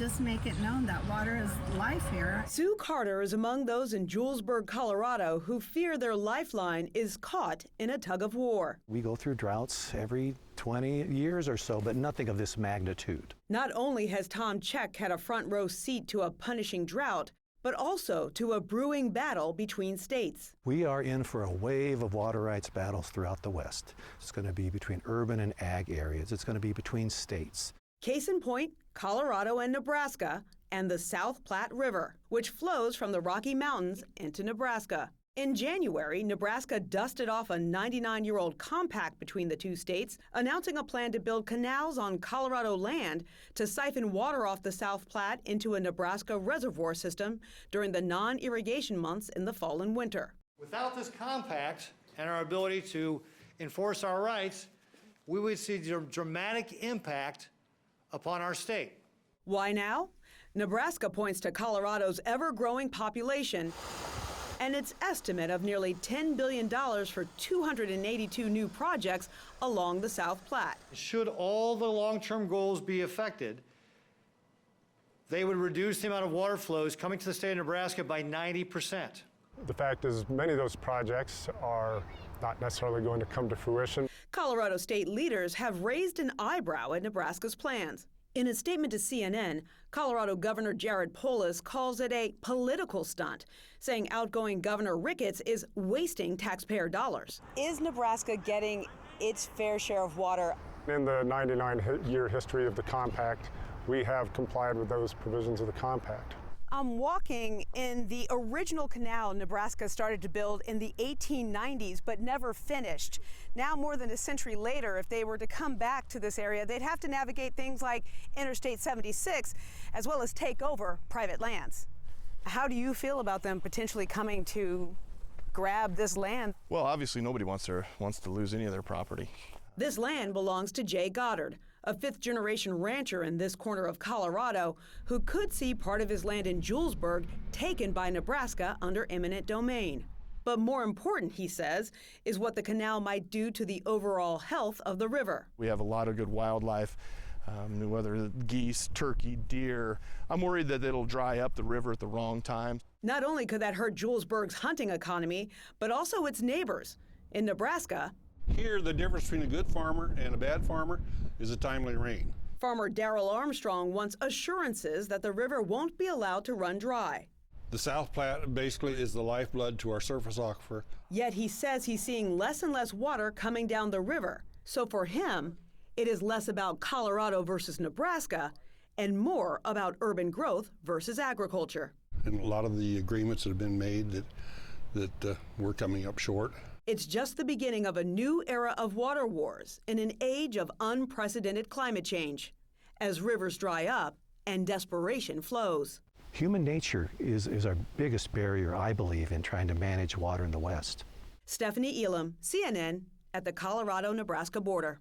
just make it known that water is life here. Sue Carter is among those in Julesburg, Colorado, who fear their lifeline is caught in a tug of war. We go through droughts every 20 years or so, but nothing of this magnitude. Not only has Tom Check had a front row seat to a punishing drought, but also to a brewing battle between states. We are in for a wave of water rights battles throughout the West. It's going to be between urban and ag areas. It's going to be between states. Case in point, Colorado and Nebraska and the South Platte River, which flows from the Rocky Mountains into Nebraska. In January, Nebraska dusted off a 99-year-old compact between the two states, announcing a plan to build canals on Colorado land to siphon water off the South Platte into a Nebraska reservoir system during the non-irrigation months in the fall and winter. Without this compact and our ability to enforce our rights, we would see a dramatic impact upon our state. Why now? Nebraska points to Colorado's ever-growing population and its estimate of nearly $10 billion for 282 new projects along the South Platte. Should all the long-term goals be affected, they would reduce the amount of water flows coming to the state of Nebraska by 90%. The fact is, many of those projects are not necessarily going to come to fruition. Colorado state leaders have raised an eyebrow at Nebraska's plans. In a statement to CNN, Colorado Governor Jared Polis calls it a political stunt, saying outgoing Governor Ricketts is wasting taxpayer dollars. Is Nebraska getting its fair share of water? In the 99-year history of the compact, we have complied with those provisions of the compact. I'm walking in the original canal Nebraska started to build in the 1890s, but never finished. Now, more than a century later, if they were to come back to this area, they'd have to navigate things like Interstate 76, as well as take over private lands. How do you feel about them potentially coming to grab this land? Well, obviously nobody wants to lose any of their property. This land belongs to Jay Goddard, a fifth-generation rancher in this corner of Colorado who could see part of his land in Julesburg taken by Nebraska under eminent domain. But more important, he says, is what the canal might do to the overall health of the river. We have a lot of good wildlife, whether geese, turkey, deer. I'm worried that it'll dry up the river at the wrong time. Not only could that hurt Julesburg's hunting economy, but also its neighbors. In Nebraska, here, the difference between a good farmer and a bad farmer is a timely rain. Farmer Darrell Armstrong wants assurances that the river won't be allowed to run dry. The South Platte basically is the lifeblood to our surface aquifer. Yet he says he's seeing less and less water coming down the river. So for him, it is less about Colorado versus Nebraska and more about urban growth versus agriculture. And a lot of the agreements that have been made that we're coming up short. It's just the beginning of a new era of water wars in an age of unprecedented climate change, as rivers dry up and desperation flows. Human nature is our biggest barrier, I believe, in trying to manage water in the West. Stephanie Elam, CNN, at the Colorado-Nebraska border.